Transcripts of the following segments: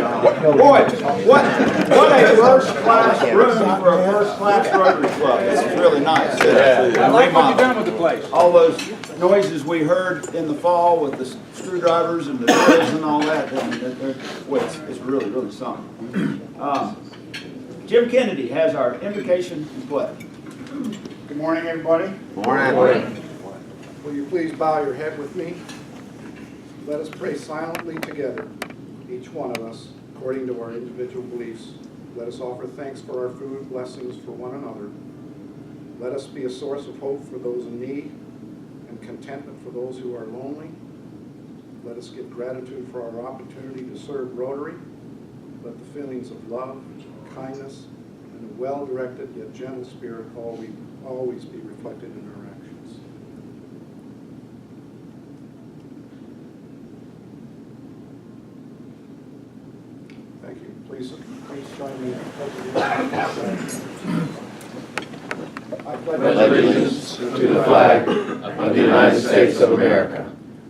Boy, what a first-class room for a first-class Rotary Club. This is really nice. I like what you've done with the place. All those noises we heard in the fall with the screwdrivers and the drills and all that, it's really, really something. Jim Kennedy has our invocation and pledge. Good morning, everybody. Morning. Will you please bow your head with me? Let us pray silently together, each one of us, according to our individual beliefs. Let us offer thanks for our food, blessings for one another. Let us be a source of hope for those in need and contentment for those who are lonely. Let us give gratitude for our opportunity to serve Rotary. Let the feelings of love, kindness, and a well-directed yet gentle spirit always be reflected in our actions. Thank you. Please join me in I pledge Allegiance to the flag of the United States of America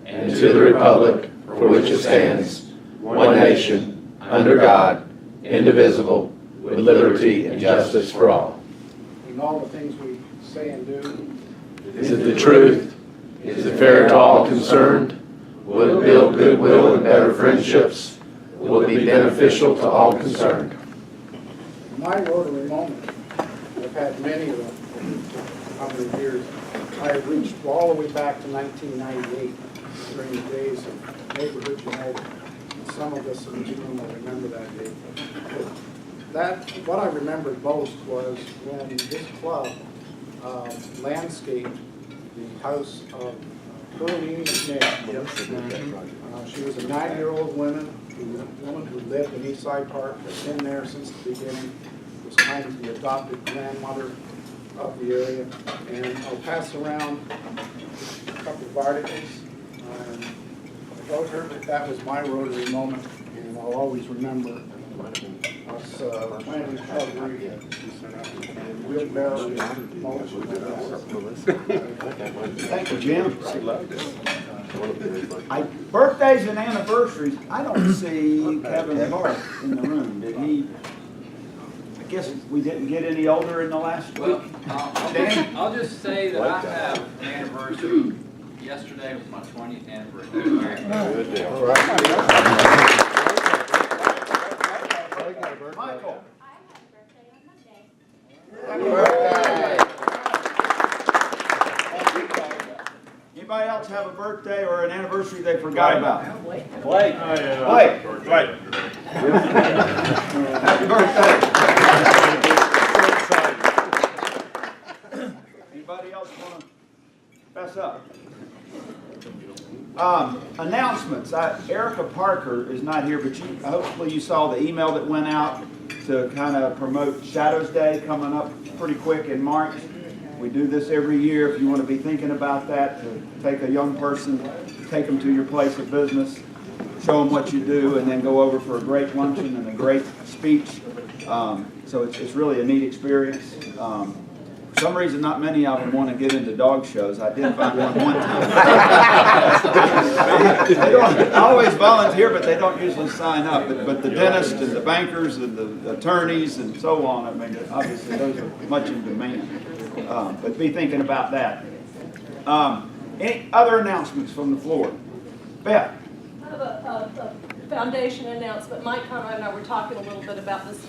and to the republic for which it stands, one nation, under God, indivisible, with liberty and justice for all. in all the things we say and do. Is it the truth? Is it fair to all concerned? Will it build goodwill and better friendships? Will it be beneficial to all concerned? My Rotary moment, I've had many of them over the years. I have reached all the way back to 1998 during the days of Neighborhood United. And some of us in this room will remember that day. But what I remembered most was when this club landscaped the house of Pearline McNair. She was a 9-year-old woman who lived in Eastside Park, has been there since the beginning, was kind of the adopted grandmother of the area. And I'll pass around a couple of articles. I wrote her that was my Rotary moment, and I'll always remember us planting shrubbery and wheelbarrow mulch. Thank you, Jim. Birthdays and anniversaries, I don't see Kevin Barth in the room. Did he? I guess we didn't get any older in the last week. I'll just say that I have an anniversary. Yesterday was my 20th anniversary. Good deal. Michael. I have a birthday on Monday. Anybody else have a birthday or an anniversary they forgot about? Blake. Blake. Happy birthday. Anybody else want to fess up? Announcements. Erica Parker is not here, but hopefully you saw the email that went out to kind of promote Shadows Day coming up pretty quick in March. We do this every year. If you want to be thinking about that, to take a young person, take them to your place of business, show them what you do, and then go over for a great luncheon and a great speech. So it's really a neat experience. For some reason, not many of them want to get into dog shows. I did find one time. I always volunteer, but they don't usually sign up. But the dentists and the bankers and the attorneys and so on, I mean, obviously those are much in demand. But be thinking about that. Any other announcements from the floor? Beth? I have a foundation announcement. Mike Conrad and I were talking a little bit about this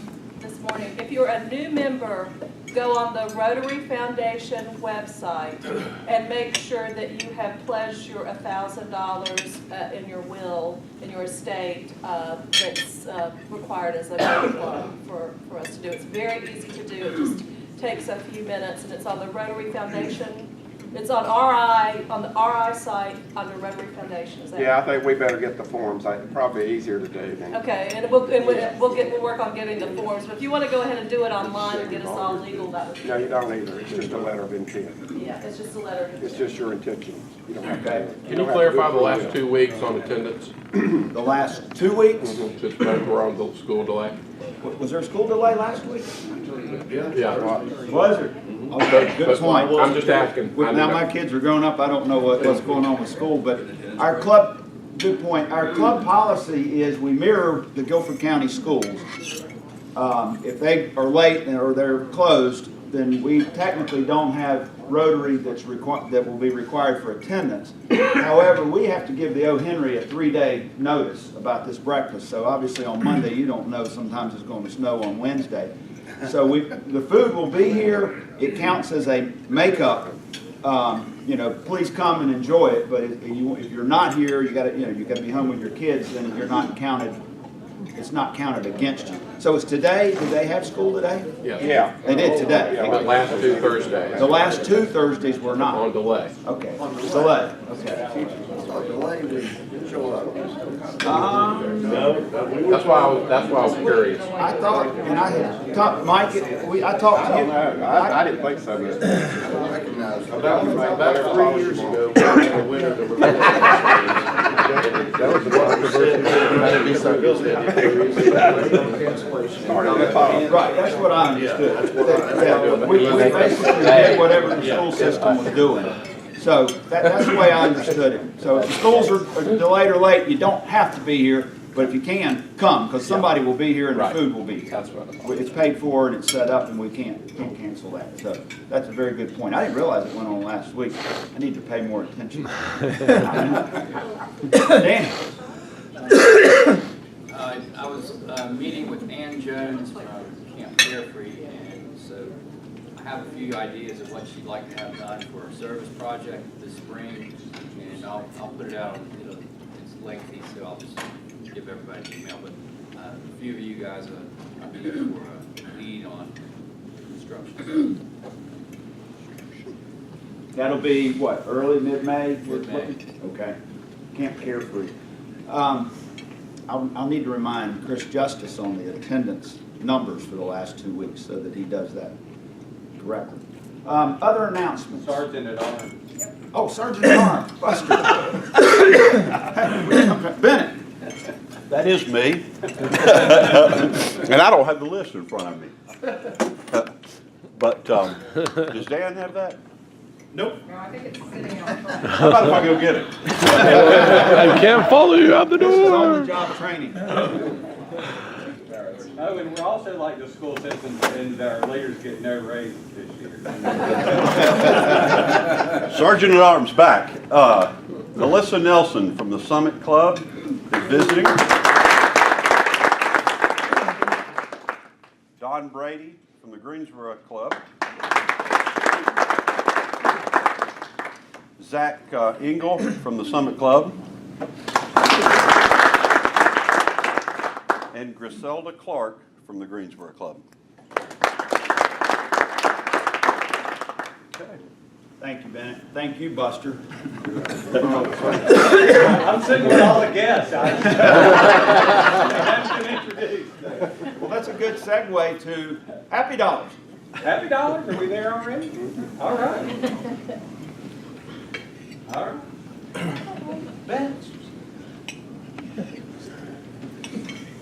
morning. If you're a new member, go on the Rotary Foundation website and make sure that you have pledged your $1,000 in your will, in your estate, that's required as a club for us to do. It's very easy to do. It just takes a few minutes, and it's on the Rotary Foundation. It's on the RI site under Rotary Foundation. Is that Yeah, I think we better get the forms. Probably easier to do than. Okay, and we'll work on getting the forms. But if you want to go ahead and do it online and get us all legal, that would be. No, you don't either. It's just a letter of intent. Yeah, it's just a letter. It's just your intention. You don't have to. Can you clarify the last 2 weeks on attendance? The last 2 weeks? Since we're on the school delay? Was there a school delay last week? Yeah. Was there? Okay, good point. I'm just asking. Now my kids are grown up. I don't know what's going on with school, but our club good point. Our club policy is we mirror the Guilford County schools. If they are late or they're closed, then we technically don't have Rotary that will be required for attendance. However, we have to give the O. Henry a 3-day notice about this breakfast. So obviously on Monday, you don't know, sometimes it's going to snow on Wednesday. So the food will be here. It counts as a makeup. You know, please come and enjoy it. But if you're not here, you got to be home with your kids. Then you're not counted. It's not counted against you. So it's today. Did they have school today? Yes. Yeah. They did today. The last 2 Thursdays. The last 2 Thursdays were not. On delay. Okay. Delay. Okay. That's why I was curious. I thought, and I had talked, Mike. I talked to I you. don't know. I didn't think so. About 3 years ago, the winner of the That was the controversy. Started at the top. Right, that's what I understood. That we basically did whatever the school system was doing. So that's the way I understood it. So if the schools are delayed or late, you don't have to be here, but if you can, come, because somebody will be here and the food will be here. That's what I thought. It's paid for and it's set up and we can't cancel that. So that's a very good point. I didn't realize it went on last week. I need to pay more attention. Dan? I was meeting with Ann Jones from Camp Carefree, and so I have a few ideas of what she'd like to have done for a service project this spring, and I'll put it out. It's lengthy, so I'll just give everybody an email. But a few of you guys are needing for a lead on construction. That'll be what, early, mid-May? Mid-May. Okay. Camp Carefree. I'll need to remind Chris Justice on the attendance numbers for the last 2 weeks so that he does that correctly. Other announcements? Sergeant at Arms. Oh, Sergeant at Arms, Buster. Bennett. That is me. And I don't have the list in front of me. But does Dan have that? No, I think it's sitting out front. How about if I go get it? I can't follow you out the This is door. on-the-job training. Oh, and we're also like the school systems, and our leaders get no raises this year. Sergeant at Arms back. Melissa Nelson from the Summit Club is visiting. Don Brady from the Greensboro Club. Zach Engel from the Summit Club. And Griselda Clark from the Greensboro Club. Okay. Thank you, Bennett. Thank you, Buster. I'm sitting with all the guests. I haven't been introduced. Well, that's a good segue to Happy Dollars. Happy Dollars? Are we there already? All right. All right. Ben?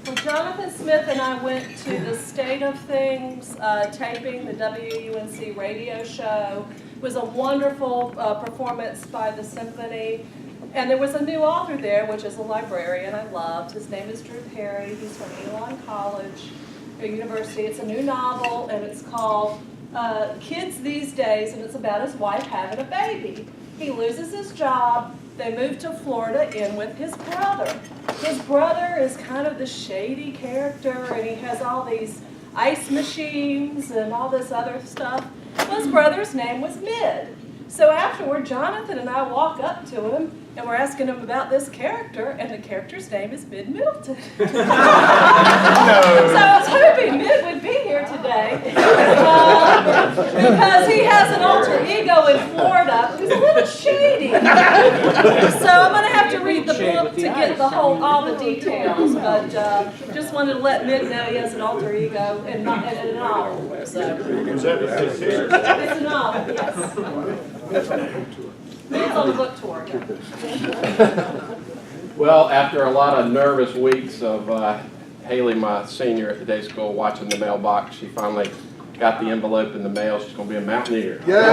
Well, Jonathan Smith and I went to the State of Things taping, the WUNC radio show. It was a wonderful performance by the symphony. And there was a new author there, which is a librarian I loved. His name is Drew Perry. He's from Elon College University. It's a new novel, and it's called Kids These Days, and it's about his wife having a baby. He loses his job. They move to Florida in with his brother. His brother is kind of the shady character, and he has all these ice machines and all this other stuff. Well, his brother's name was Mid. So afterward, Jonathan and I walk up to him, and we're asking him about this character, and the character's name is Mid Middleton. So I was hoping Mid would be here today, because he has an alter ego in Florida who's a little shady. So I'm going to have to read the book to get all the details, but just wanted to let Mid know he has an alter ego and a novel. So. It's a novel, yes. Mid's on the book tour. Well, after a lot of nervous weeks of Haley, my senior at the day school, watching the mailbox, she finally got the envelope in the mail. She's going to be a Mountaineer. Kids are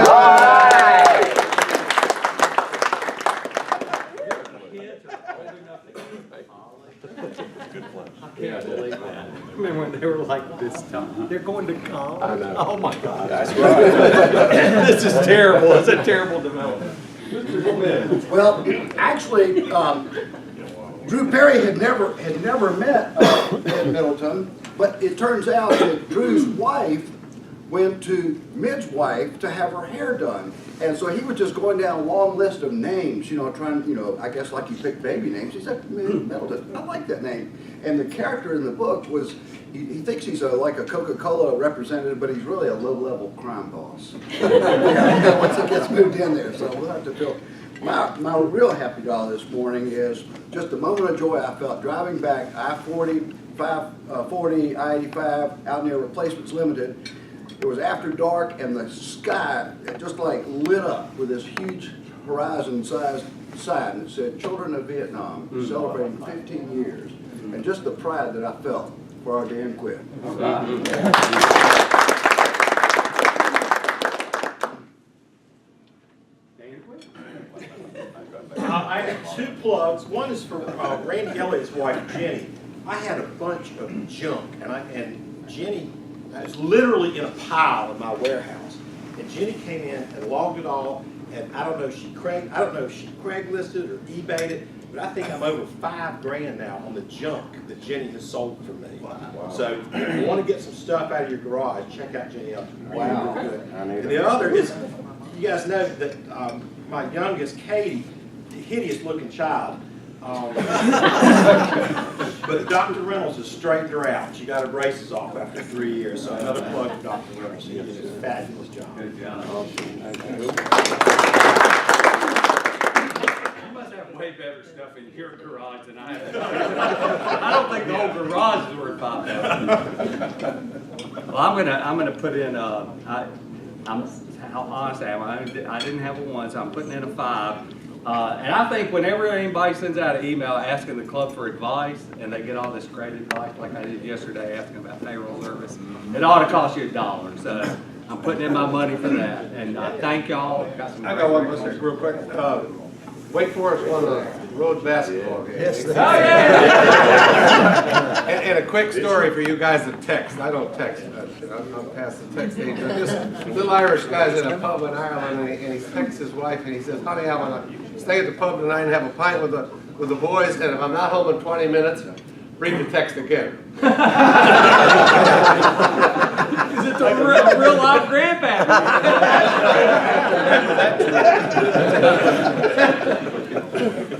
old enough Good place. I can't believe that. I remember when they were like this tough. They're going to college. I know. Oh my God. That's right. This is terrible. It's a terrible development. Well, actually, Drew Perry had never met Ed Middleton, but it turns out that Drew's wife went to Mid's wife to have her hair done. And so he was just going down a long list of names, you know, trying, you know, I guess like you pick baby names. He said, Middleton, I like that name. And the character in the book was, he thinks he's like a Coca-Cola representative, but he's really a low-level crime boss. Once he gets moved in there, so we'll have to fill. My real happy dollar this morning is just a moment of joy I felt driving back I-40, 540, I-85 out near Replacements Limited. It was after dark and the sky just like lit up with this huge horizon-sized sign that said Children of Vietnam, celebrating 15 years. And just the pride that I felt for our Dan Quinn. I have two plugs. One is for Randy Elliott's wife, Jenny. I had a bunch of junk, and Jenny was literally in a pile in my warehouse. And Jenny came in and logged it all, and I don't know if she Craiglisted or eBayed it, but I think I'm over $5 grand now on the junk that Jenny has sold for me. Wow. So if you want to get some stuff out of your garage, check out Jenny Elliott's. Wow. And the other is, you guys know that my youngest, Katie, hideous looking child. But Dr. Reynolds has straightened her out. She got her braces off after 3 years. So another plug for Dr. Reynolds. He did a fabulous job. Good job. You must have way better stuff in your garage than I have. I don't think the whole garage is worth $5,000. Well, I'm gonna put in how honest I am. I didn't have a 1, so I'm putting in a 5. And I think whenever anybody sends out an email asking the club for advice, and they get all this great advice like I did yesterday asking about payroll service, it ought to cost you $1. So I'm putting in my money for that. And thank y'all. I got one more real quick. Wake Forest won the road basketball game. Yes, Oh, yeah. And a quick story for you guys that text. I don't text. I'm past the text age. This little Irish guy's in a pub in Ireland, and he texts his wife, and he says, "Honey, I want to stay at the pub tonight and have a pint with the boys, and if I'm not home in 20 minutes, read the text again." Is it the real live grandpappy?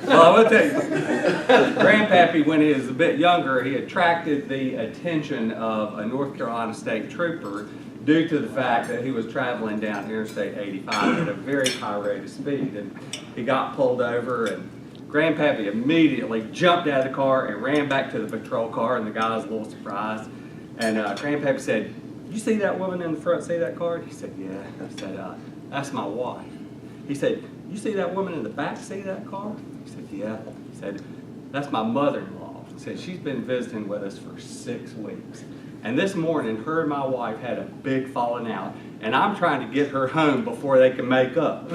Well, I will tell you, grandpappy, when he was a bit younger, he attracted the attention of a North Carolina state trooper due to the fact that he was traveling down Interstate 85 at a very high rate of speed. And he got pulled over, and grandpappy immediately jumped out of the car and ran back to the patrol car, and the guy was a little surprised. And grandpappy said, "You see that woman in the front seat of that car?" He said, "Yeah." I said, "That's my wife." He said, "You see that woman in the back seat of that car?" He said, "Yeah." He said, "That's my mother-in-law." He said, "She's been visiting with us for 6 weeks. And this morning, her and my wife had a big falling out, and I'm trying to get her home before they can make up."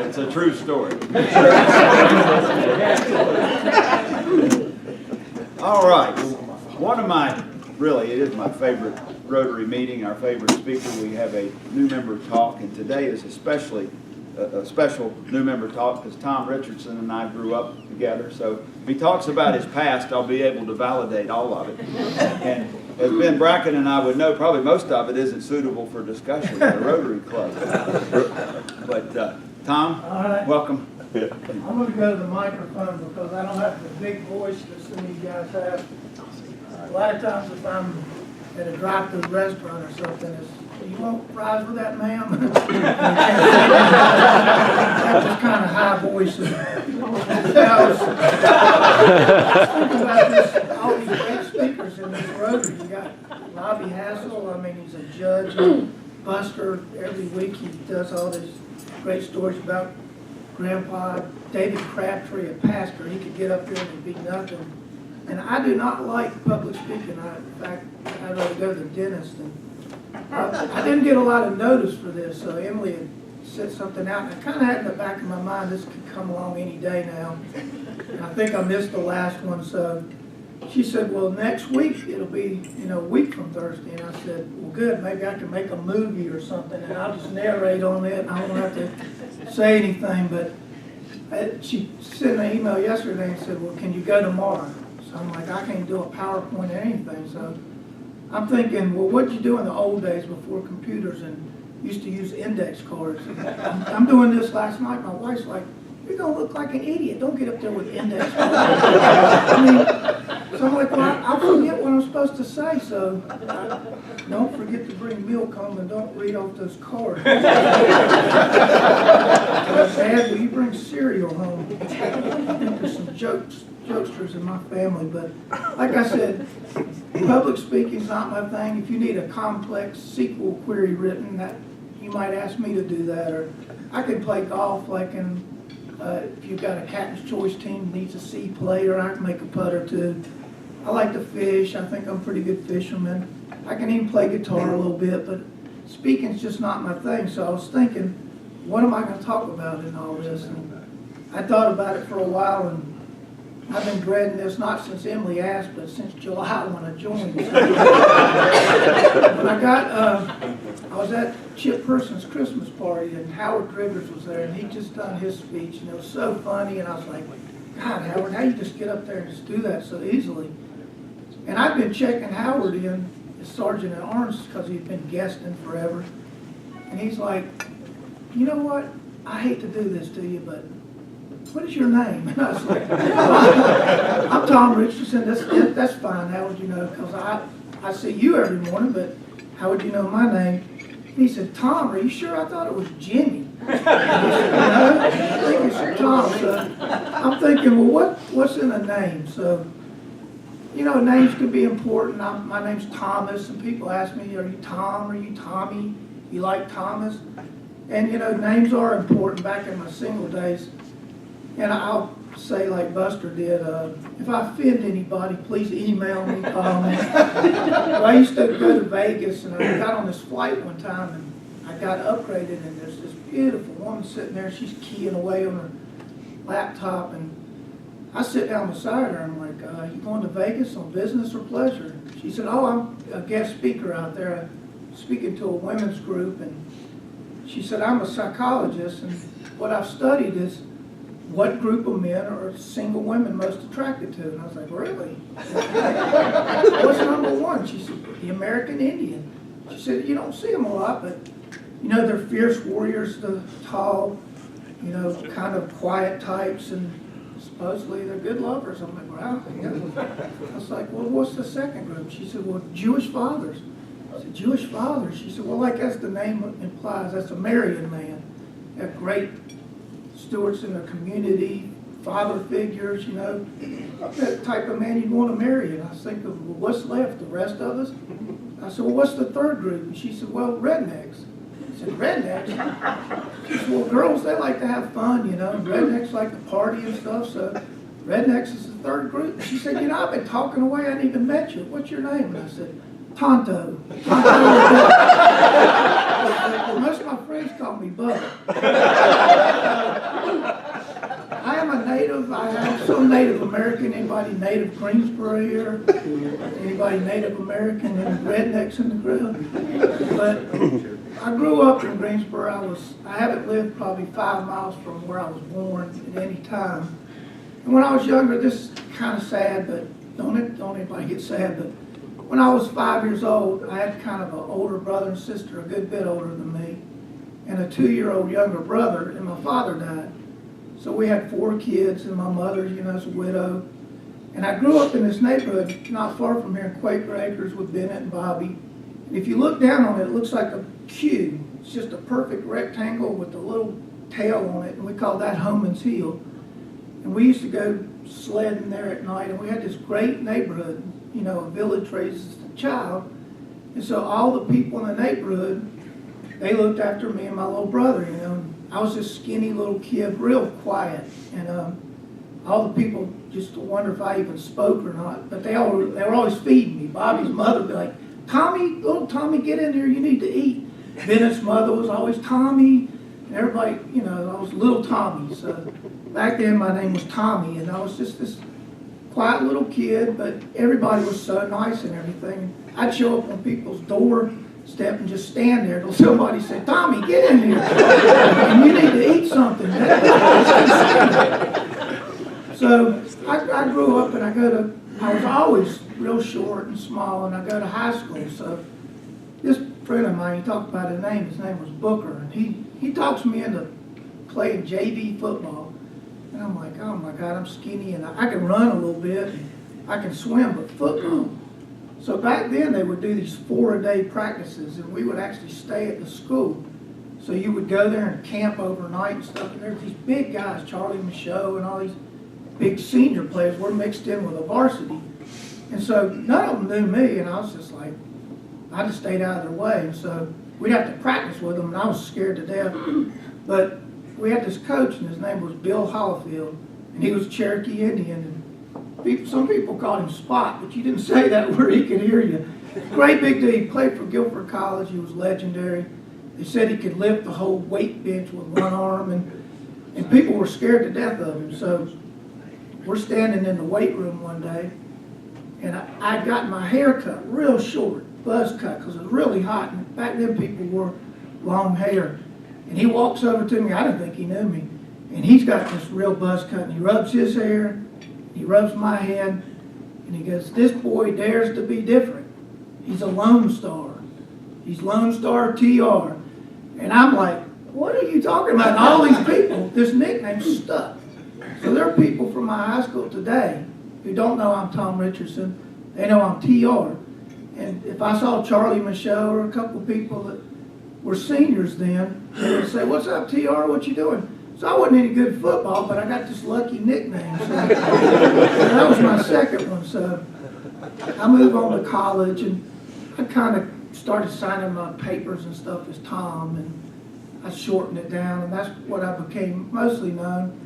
It's a true story. All right. One of it is my favorite Rotary meeting, our favorite speaker. We have a new member talk, and today is especially a special new member talk because Tom Richardson and I grew up together. So if he talks about his past, I'll be able to validate all of it. And as Ben Bracken and I would know, probably most of it isn't suitable for discussion at a Rotary Club. But Tom, right. welcome. I'm going to go to the microphone because I don't have the big voice that some of you guys have. A lot of times if I'm at a drive-through restaurant or something, it's, "You want fries with that, ma'am?" That's just kind of high voice. All these great speakers in this Rotary. You got Bobby Hassel. I mean, he's a judge. Buster, every week he does all these great stories about Grandpa. David Crabtree, a pastor, he could get up there and it'd be nothing. And I do not like public speaking. In fact, I'd rather go to the dentist than I didn't get a lot of notice for this, so Emily had set something out, and I kind of had in the back of my mind, this could come along any day now. And I think I missed the last one, so she said, well, next week, it'll be, a week from Thursday. And I said, well, good, maybe I can make a movie or something, and I'll just narrate on it, and I won't have to say anything. But she sent an email yesterday and said, well, can you go tomorrow? So I'm like, I can't do a PowerPoint or anything. So I'm thinking, well, what'd you do in the old days before computers and used to use index cards? I'm doing this last night. My wife's like, you're going to look like an idiot. Don't get up there with index cards. So I'm like, well, I'll forget what I'm supposed to say. So don't forget to bring milk home and don't read off those cards. Dad, will you bring cereal home? I think there's some jokesters in my family. But like I said, public speaking's not my thing. If you need a complex SQL query written, that you might ask me to do that. Or I could play golf like in if you've got a captain's choice team that needs a C player, I can make a putt or two. I like to fish. I think I'm a pretty good fisherman. I can even play guitar a little bit, but speaking's just not my thing. So I was thinking, what am I going to talk about in all this? And I thought about it for a while, and I've been dreading this, not since Emily asked, but since July when I joined. When I was at Chip Person's Christmas party, and Howard Driggers was there, and he just done his speech, and it was so funny, and I was like, God, Howard, how you just get up there and just do that so easily? And I've been checking Howard in as Sergeant at Arms because he'd been guesting forever, and he's like, you know what, I hate to do this to you, but what is your name? And I was like, I'm Tom Richardson. That's fine, Howard, because I see you every morning, but how would you know my name? And he said, Tom, are you sure? I thought it was Jimmy. I said, no, I think it's Tom. So I'm thinking, well, what's in a name? So, names could be important. My name's Thomas, and people ask me, are you Tom? Are you Tommy? You like Thomas? And, names are important back in my single days. And I'll say like Buster did, if I offend anybody, please email me, call me. Well, I used to go to Vegas, and I got on this flight one time, and I got upgraded, and there's this beautiful woman sitting there. She's keying away on her laptop, and I sit down beside her, and I'm like, you going to Vegas on business or pleasure? She said, oh, I'm a guest speaker out there. I'm speaking to a women's group, and she said, I'm a psychologist, and what I've studied is what group of men are single women most attracted to? And I was like, really? What's number one? She said, the American Indian. She said, you don't see them a lot, but, they're fierce warriors, the tall, kind of quiet types, and supposedly they're good lovers. I'm like, wow. Yeah. I was like, well, what's the second group? She said, well, Jewish fathers. I said, Jewish fathers? She said, well, like as the name implies, that's a marrying man. They're great stewards in the community, father figures, that type of man you'd want to marry. And I was thinking, well, what's left, the rest of us? I said, well, what's the third group? And she said, well, rednecks. I said, rednecks? She said, well, girls, they like to have fun, rednecks like to party and stuff, so rednecks is the third group. And she said, I've been talking away, I hadn't even met you. What's your name? And I said, Tonto. Most of my friends call me Bubba. I am a native. I have some Native American. Anybody native Greensboro here? Anybody Native American and rednecks in the grill? But I grew up in Greensboro. I haven't lived probably 5 miles from where I was born at any time. And when I was younger, this is kind of sad, but don't anybody get sad, but when I was 5 years old, I had kind of an older brother and sister, a good bit older than me, and a 2-year-old younger brother, and my father died. So we had 4 kids, and my mother, is a widow. And I grew up in this neighborhood not far from here in Quaker Acres with Bennett and Bobby. And if you look down on it, it looks like a cube. It's just a perfect rectangle with a little tail on it, and we call that Homan's Hill. And we used to go sledding there at night, and we had this great neighborhood. A village raises a child. And so all the people in the neighborhood, they looked after me and my little brother, I was this skinny little kid, real quiet. And all the people just wonder if I even spoke or not. But they were always feeding me. Bobby's mother would be like, Tommy, little Tommy, get in here, you need to eat. Bennett's mother was always Tommy, and everybody, you know, I was little Tommy. So back then my name was Tommy, and I was just this quiet little kid, but everybody was so nice and everything. I'd show up on people's doorstep and just stand there till somebody said, Tommy, get in here, and you need to eat something. So I grew up and I was always real short and small, and I go to high school. So this friend of mine, he talked about his name was Booker, and he talks me into playing JV football. And I'm like, oh my God, I'm skinny, and I can run a little bit, and I can swim, but football. So back then they would do these 4-a-day practices, and we would actually stay at the school. So you would go there and camp overnight and stuff, and there's these big guys, Charlie Michaud and all these big senior players were mixed in with a varsity. And so none of them knew me, and I was just like, I just stayed out of their way. And so we'd have to practice with them, and I was scared to death. But we had this coach, and his name was Bill Hollifield, and he was Cherokee Indian. And some people called him Spot, but you didn't say that where he could hear you. Great big dude. He played for Guilford College. He was legendary. They said he could lift the whole weight bench with one arm, and people were scared to death of him. So we're standing in the weight room one day, and I'd gotten my hair cut real short, buzz cut, because it was really hot. And back then people wore long hair. And he walks over to me. I didn't think he knew me. And he's got this real buzz cut, and he rubs his hair, he rubs my head, and he goes, this boy dares to be different. He's a Lone Star. He's Lone Star TR. And I'm like, what are you talking about? And all these people, this nickname stuck. So there are people from my high school today who don't know I'm Tom Richardson. They know I'm TR. And if I saw Charlie Michaud or a couple of people that were seniors then, they would say, what's up, TR? What you doing? So I wasn't any good at football, but I got this lucky nickname. So that was my second one. So I moved on to college, and I kind of started signing my papers and stuff as Tom, and I shortened it down, and that's what I became mostly known.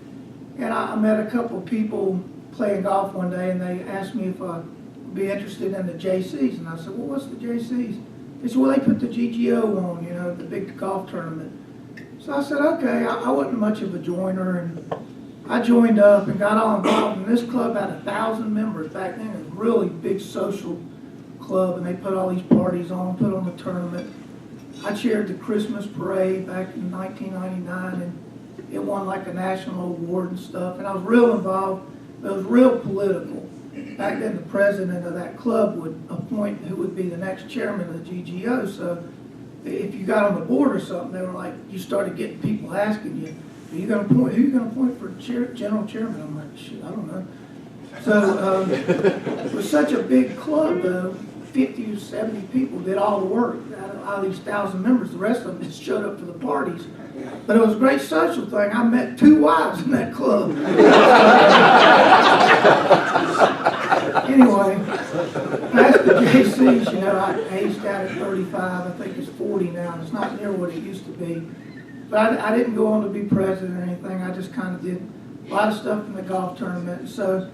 And I met a couple of people playing golf one day, and they asked me if I'd be interested in the JCs, and I said, well, what's the JCs? They said, well, they put the GGO on, you know, the big golf tournament. So I said, okay, I wasn't much of a joiner, and I joined up and got all involved, and this club had 1,000 members back then. It was a really big social club, and they put all these parties on, put on the tournament. I chaired the Christmas parade back in 1999, and it won like a national award and stuff, and I was real involved. It was real political. Back then, the president of that club would appoint who would be the next chairman of the GGO. So if you got on the board or something, they were like, you started getting people asking you, who are you going to appoint for general chairman? I'm like, shit, I don't know. So it was such a big club, though. 50 or 70 people did all the work out of these 1,000 members. The rest of them just showed up for the parties. But it was a great social thing. I met 2 wives in that club. Anyway, past the JCs, you know, I aged out at 35. I think it's 40 now. And it's not near what it used to be. But I didn't go on to be president or anything. I just kind of did a lot of stuff in the golf tournament. So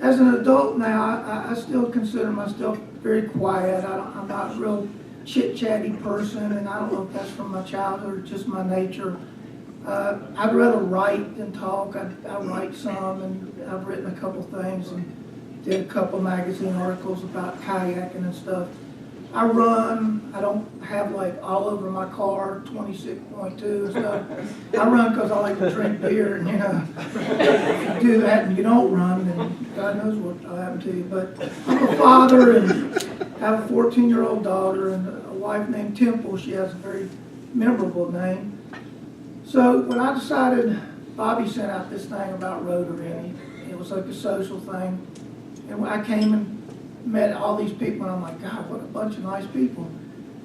as an adult now, I still consider myself very quiet. I'm not a real chit-chatty person, and I don't know if that's from my childhood or just my nature. I'd rather write than talk. I write some, and I've written a couple things and did a couple magazine articles about kayaking and stuff. I run. I don't have like all over my car 26.2 and stuff. I run because I like to drink beer, and you know, if you do that and you don't run, then God knows what will happen to you. But I'm a father and have a 14-year-old daughter and a wife named Temple. She has a very memorable name. So when I decided, Bobby sent out this thing about Rotary, and it was like a social thing. And when I came and met all these people, and I'm like, God, what a bunch of nice people.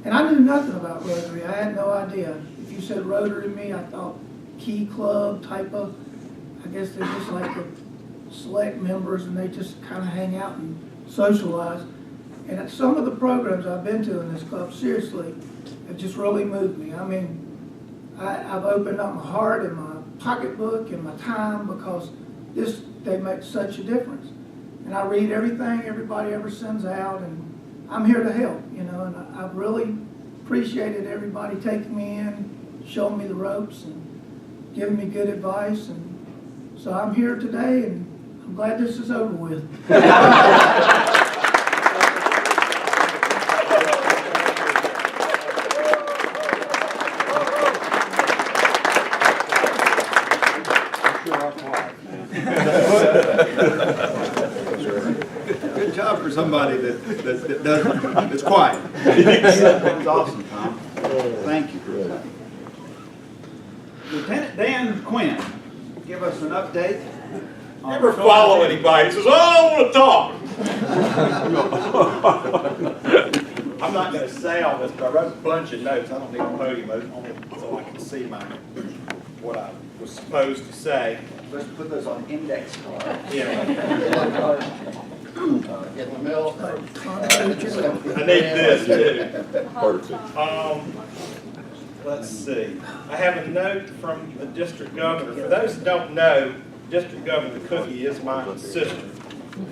And I knew nothing about Rotary. I had no idea. If you said Rotary to me, I thought Key Club type of, I guess they're just like the select members, and they just kind of hang out and socialize. And at some of the programs I've been to in this club, seriously, have just really moved me. I mean, I've opened up my heart and my pocketbook and my time, because they make such a difference. And I read everything everybody ever sends out, and I'm here to help, you know, and I've really appreciated everybody taking me in, showing me the ropes and giving me good advice. And so I'm here today, and I'm glad this is over with. Good job for somebody that's quiet. That's awesome, Tom. Thank you. Lieutenant Dan Quinn, give us an update. Never follow anybody. He says, oh, I don't want to talk. I'm not going to say all this, but I wrote a bunch of notes. I don't need a podium only so I can see what I was supposed to say. Let's put those on index card. Yeah. Get in the middle. I need this too. Perfect. Let's see. I have a note from the district governor. For those that don't know, District Governor Cookie is my sister.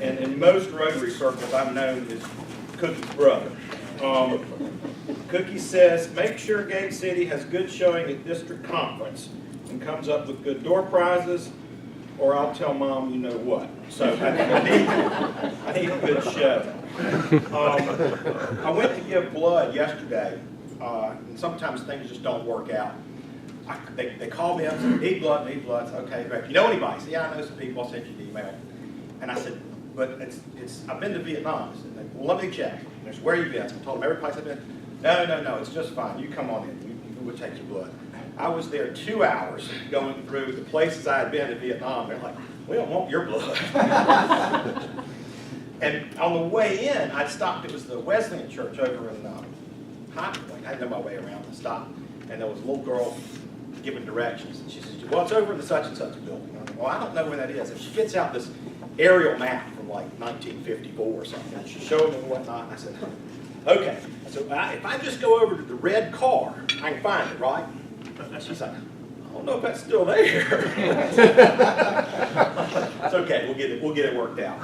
And in most Rotary circles, I'm known as Cookie's brother. Cookie says, make sure Gate City has good showing at district conference and comes up with good door prizes, or I'll tell Mom you know what. So I need a good show. I went to give blood yesterday, and sometimes things just don't work out. They called me up and said, need blood. I said, okay, great. You know anybody? I said, yeah, I know some people. I'll send you an email. And I said, but I've been to Vietnam. I said, well, let me check. And I said, where you been? So I told them every place I've been. No, it's just fine. You come on in. We'll take your blood. I was there 2 hours going through the places I had been in Vietnam. They're like, we don't want your blood. And on the way in, I stopped. It was the Wesleyan Church over in High Point. I didn't know my way around. I stopped. And there was a little girl giving directions. And she says, well, it's over in the such and such building. I said, well, I don't know where that is. And she gets out this aerial map from like 1954 or something. And she showed me whatnot. And I said, okay. I said, if I just go over to the red car, I can find it, right? And she's like, I don't know if that's still there. It's okay. We'll get it worked out.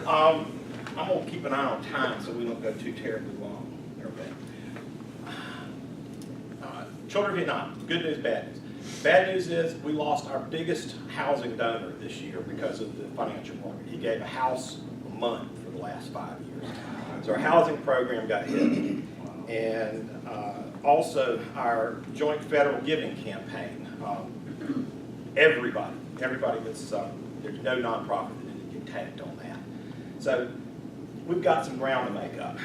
I'm going to keep an eye on time so we don't go too terribly long. Children of Vietnam, good news, bad news. Bad news is we lost our biggest housing donor this year because of the financial market. He gave a house a month for the last 5 years. So our housing program got hit. And also our joint federal giving campaign. Everybody that's, there's no nonprofit that didn't get tagged on that. So we've got some ground to make up.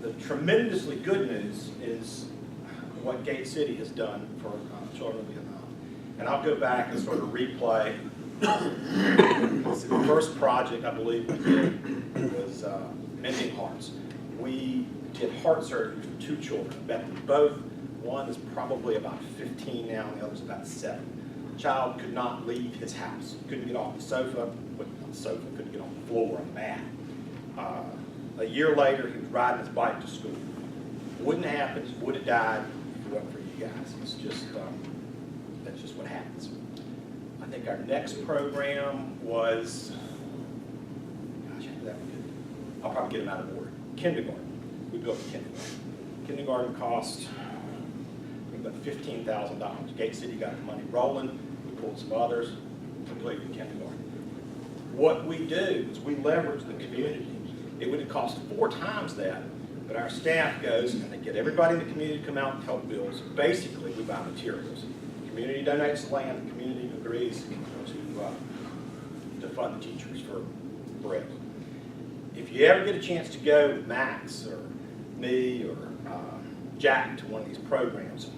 The tremendously good news is what Gate City has done for children of Vietnam. And I'll go back and sort of replay. The first project I believe we did was Mending Hearts. We did heart surgery for 2 children. Both, one is probably about 15 now, and the other's about 7. The child could not leave his house. Couldn't get off the sofa, couldn't get on the floor, on the mat. A year later, he was riding his bike to school. Wouldn't have happened, would have died if it wasn't for you guys. It's just, that's just what happens. I think our next program was, gosh, that one good. I'll probably get them out of order. Kindergarten. We built a kindergarten. Kindergarten cost about $15,000. Gate City got the money rolling. We pulled some others, completed kindergarten. What we do is we leverage the community. It would have cost 4 times that, but our staff goes and they get everybody in the community to come out and help build. So basically, we buy materials. The community donates the land. The community agrees to fund the teachers for bread. If you ever get a chance to go with Max or me or Jack to one of these programs,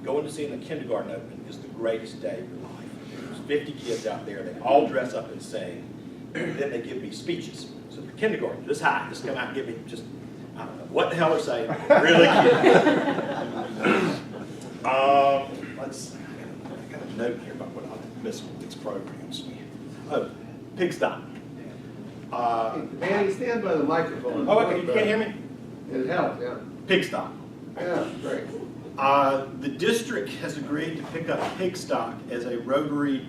going to see the kindergarten opening is the greatest day of your life. There's 50 kids out there. They all dress up and sing. Then they give me speeches. So the kindergarten, this high, just come out and give me just, I don't know what the hell they're saying. Really cute. Let's, I got a note here about what I missed with these programs. Oh, Pigsty. Manny, stand by the microphone. Oh, okay, you can't hear me? It helps, yeah. Pigsty. Yeah, great. The district has agreed to pick up Pigstock as a Rotary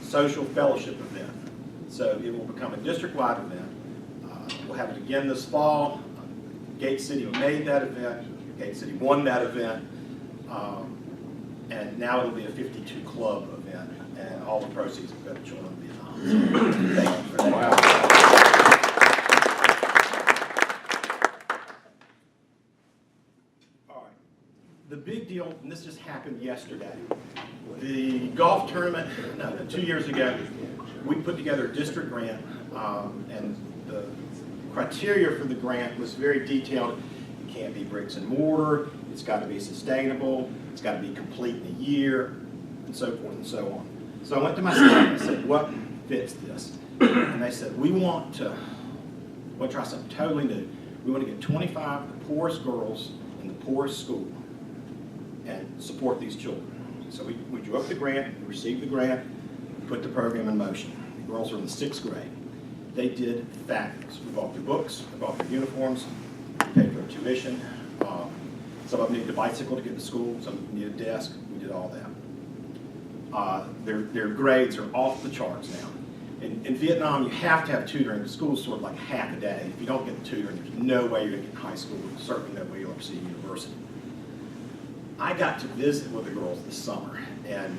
social fellowship event. So it will become a district-wide event. We'll have it again this fall. Gate City made that event. Gate City won that event. And now it'll be a 52 club event, and all the proceeds will go to children in Vietnam. So, thank you for that. Wow. All right. The big deal, and this just happened yesterday, the golf tournament, 2 years ago, we put together a district grant, and the criteria for the grant was very detailed. It can't be bricks and mortar, it's got to be sustainable, it's got to be complete in a year, and so forth and so on. So I went to my staff and I said, what fits this? And they said, we want to try something totally new. We want to get 25 of the poorest girls in the poorest school and support these children. So we drew up the grant, we received the grant, put the program in motion. The girls are in the 6th grade. They did fabulous. We bought their books, we bought their uniforms, we paid for their tuition. Some of them needed a bicycle to get to school, some of them needed a desk, we did all that. Their grades are off the charts now. In Vietnam, you have to have tutoring. The school's sort of like half a day. If you don't get the tutoring, there's no way you're going to get in high school, certainly no way you'll ever see university. I got to visit with the girls this summer, and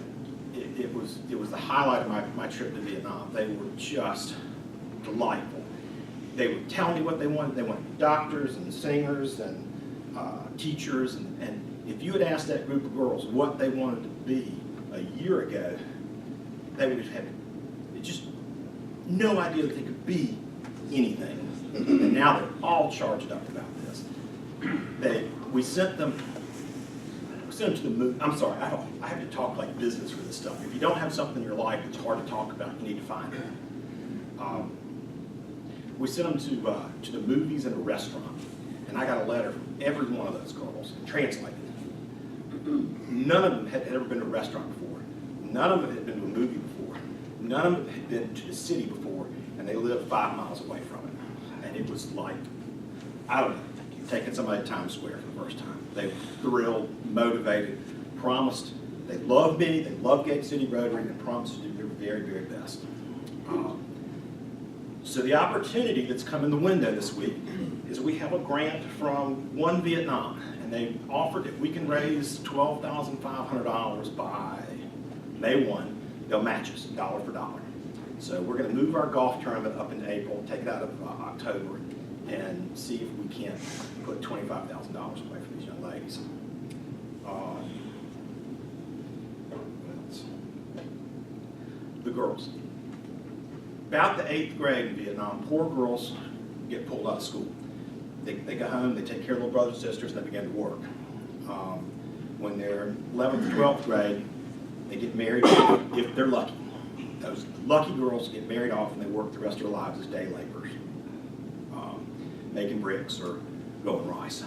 it was the highlight of my trip to Vietnam. They were just delightful. They would tell me what they wanted. They wanted doctors and singers and teachers, and if you had asked that group of girls what they wanted to be a year ago, they would have had just no idea that they could be anything. And now they're all charged up about this. We sent them to the movie. I'm sorry, I have to talk like business for this stuff. If you don't have something in your life that's hard to talk about, you need to find it. We sent them to the movies and a restaurant, and I got a letter from every one of those girls, translated. None of them had ever been to a restaurant before. None of them had been to a movie before. None of them had been to the city before, and they lived 5 miles away from it. And it was like, I don't know, taking somebody to Times Square for the first time. They were thrilled, motivated, promised. They love me, they love Gate City Rotary, and promised to do their very, very best. So the opportunity that's come in the window this week is we have a grant from One Vietnam, and they offered if we can raise $12,500 by May 1, they'll match us dollar for dollar. So we're going to move our golf tournament up in April, take it out of October, and see if we can't put $25,000 away for these young ladies. What else? The girls. About the 8th grade in Vietnam, poor girls get pulled out of school. They go home, they take care of little brothers and sisters, and they begin to work. When they're 11th or 12th grade, they get married if they're lucky. Those lucky girls get married off and they work the rest of their lives as day laborers, making bricks or growing rice.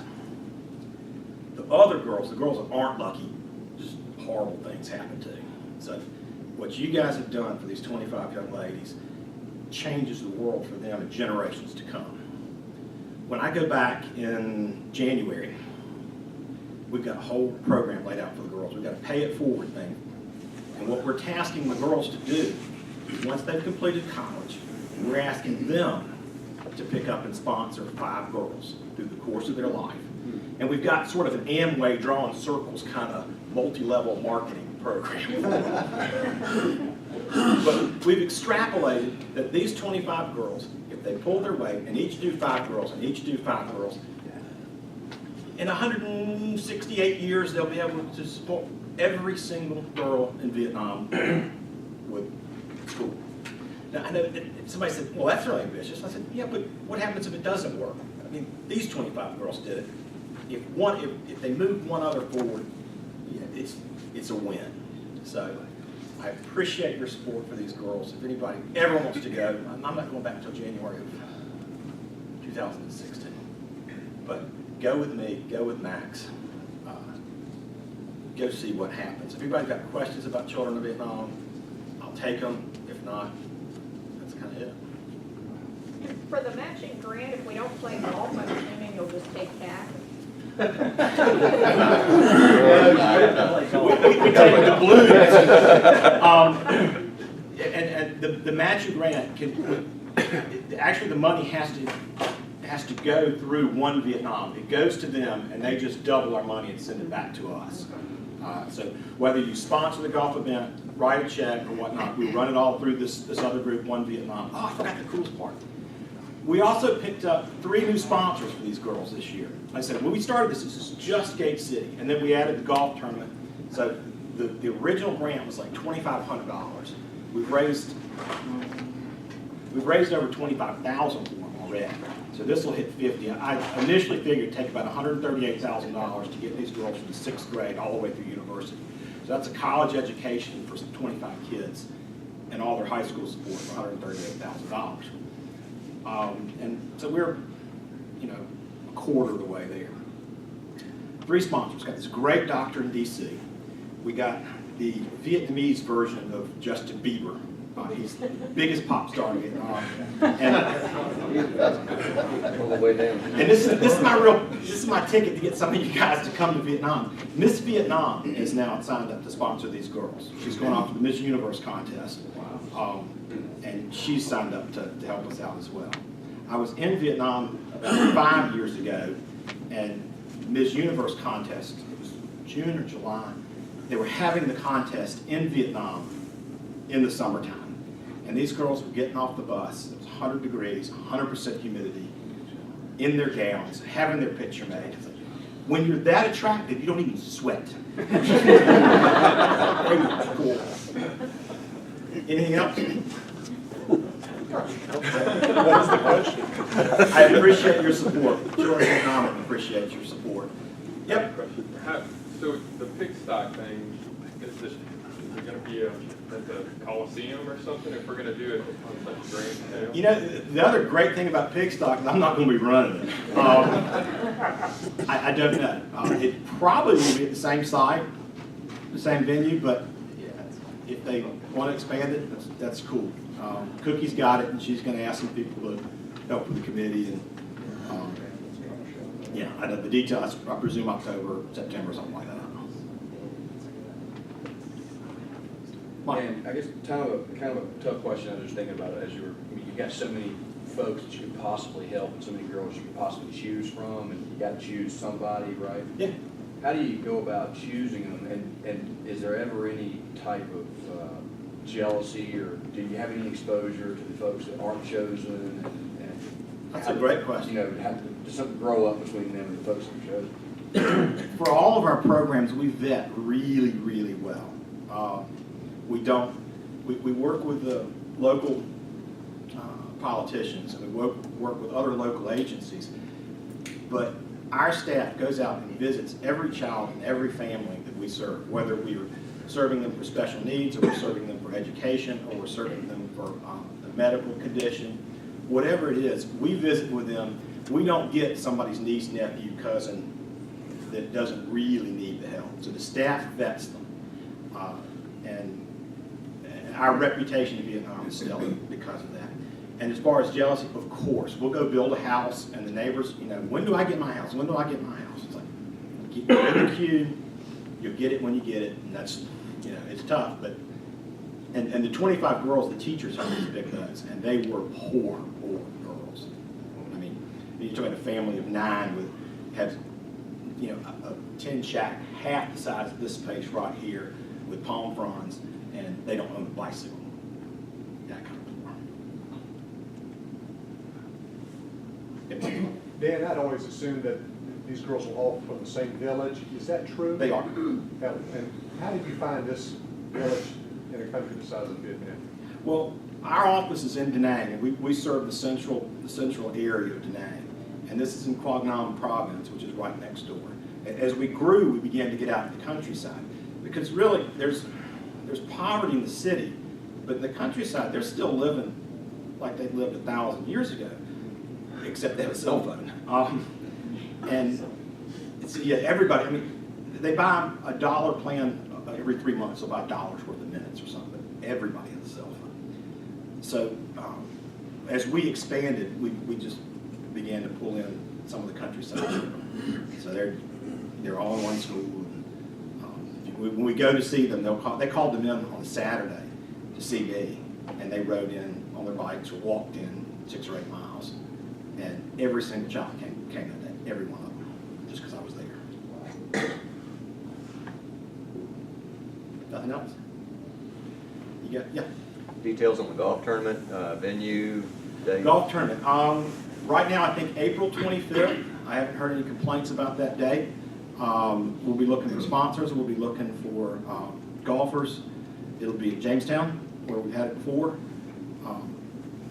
The other girls, the girls that aren't lucky, just horrible things happen to. So what you guys have done for these 25 young ladies changes the world for them and generations to come. When I go back in January, we've got a whole program laid out for the girls. We've got a pay it forward thing. And what we're tasking the girls to do, once they've completed college, we're asking them to pick up and sponsor 5 girls through the course of their life. And we've got sort of an Amway drawing circles kind of multi-level marketing program. But we've extrapolated that these 25 girls, if they pull their weight and each do 5 girls and each do 5 girls, in 168 years they'll be able to support every single girl in Vietnam with school. Now, I know somebody said, well, that's really ambitious. I said, yeah, but what happens if it doesn't work? I mean, these 25 girls did it. If they move one other forward, yeah, it's a win. So I appreciate your support for these girls. If anybody ever wants to go, I'm not going back until January of 2016. But go with me, go with Max. Go see what happens. If anybody's got questions about children in Vietnam, I'll take them. If not, that's kind of it. For the matching grant, if we don't play golf, I'm assuming you'll just take cash. We take the blues. And the matching grant, actually the money has to go through One Vietnam. It goes to them, and they just double our money and send it back to us. So whether you sponsor the golf event, write a check or whatnot, we run it all through this other group, One Vietnam. Oh, I forgot the coolest part. We also picked up 3 new sponsors for these girls this year. Like I said, when we started this was just Gate City, and then we added the golf tournament. So the original grant was like $2,500. We've raised over $25,000 for them already. So this will hit 50. I initially figured it'd take about $138,000 to get these girls from the 6th grade all the way through university. So that's a college education for 25 kids and all their high school support for $138,000. And so we're, a quarter of the way there. 3 sponsors. Got this great doctor in D.C. We got the Vietnamese version of Justin Bieber. He's the biggest pop star in Vietnam. And this is my ticket to get some of you guys to come to Vietnam. Miss Vietnam is now signed up to sponsor these girls. She's going off to the Miss Universe contest. And she's signed up to help us out as well. I was in Vietnam about 5 years ago, and Miss Universe contest, it was June or July, they were having the contest in Vietnam in the summertime. And these girls were getting off the bus, it was 100 degrees, 100% humidity, in their gowns, having their picture made. It's like, when you're that attractive, you don't even sweat. Cool. Anything else? What is the question? I appreciate your support. George Economic appreciates your support. Yep. So the pig stock thing, is it going to be at the Coliseum or something if we're going to do it on such a grand scale? The other great thing about pig stock is I'm not going to be running it. I don't know. It probably will be at the same site, the same venue, but if they want to expand it, that's cool. Cookie's got it, and she's going to ask some people to help with the committee. And I know the details. I presume October, September, something like that. And I guess kind of a tough question. I was just thinking about it as you got so many folks that you could possibly help, and so many girls you could possibly choose from, and you got to choose somebody, right? Yeah. How do you go about choosing them, and is there ever any type of jealousy, or do you have any exposure to the folks that aren't chosen? And That's a great question. Does something grow up between them and the folks that are chosen? For all of our programs, we vet really, really well. We work with the local politicians, and we work with other local agencies, but our staff goes out and visits every child and every family that we serve, whether we are serving them for special needs, or we're serving them for education, or we're serving them for a medical condition, whatever it is, we visit with them. We don't get somebody's niece, nephew, cousin that doesn't really need the help. So the staff vets them. And our reputation in Vietnam is stellar because of that. And as far as jealousy, of course, we'll go build a house, and the neighbors, when do I get my house? When do I get my house? It's like, keep it in the queue, you'll get it when you get it, and that's, it's tough, but, and the 25 girls, the teachers have these big nuts, and they were poor girls. I mean, you're talking a family of 9 had a tin shack half the size of this space right here with palm fronds, and they don't own a bicycle. That kind of poor. Dan, I'd always assumed that these girls were all from the same village. Is that true? They are. And how did you find this village in a country the size of Vietnam? Well, our office is in Da Nang, and we serve the central area of Da Nang. And this is in Quang Nam province, which is right next door. As we grew, we began to get out to the countryside, because really there's poverty in the city, but in the countryside they're still living like they lived 1,000 years ago, except they have a cell phone. And so everybody. I mean, they buy a $1 plan every 3 months, so buy $1 worth of minutes or something. Everybody has a cell phone. So as we expanded, we just began to pull in some of the countryside. So they're all in one school. And, when we go to see them, they called them in on a Saturday to see me. and they rode in on their bikes or walked in 6 or 8 miles. And every single child came that day, every one of them, just because I was there. Nothing else? You got, yeah. Details on the golf tournament, venue, date? Golf tournament. Right now, I think April 25th. I haven't heard any complaints about that day. We'll be looking for sponsors. We'll be looking for golfers. It'll be at Jamestown, where we've had it before.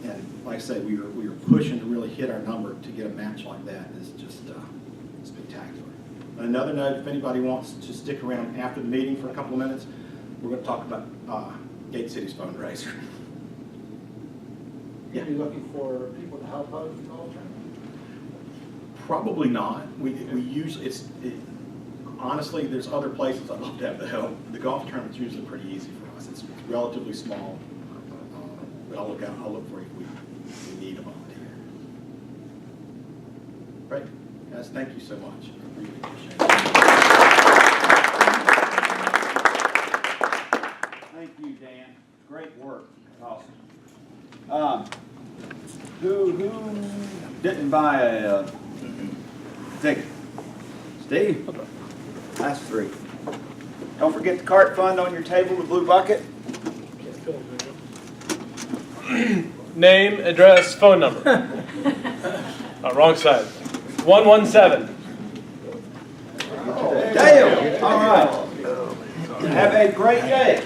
And like I say, we are pushing to really hit our number to get a match like that. It's just spectacular. Another note, if anybody wants to stick around after the meeting for a couple of minutes, we're going to talk about Gate City's fundraiser. You'll be looking for people to help out with the golf tournament? Probably not. We usually, honestly, there's other places I'd love to have the help. The golf tournament's usually pretty easy for us. It's relatively small. But I'll look for it if we need a volunteer. Great. Guys, thank you so much. I really appreciate it. Thank you, Dan. Great work. Awesome. Who didn't buy a ticket? Steve? Last 3. Don't forget the cart fund on your table, the blue bucket. Name, address, phone number. Wrong side. 117. Dale, all right. Have a great day.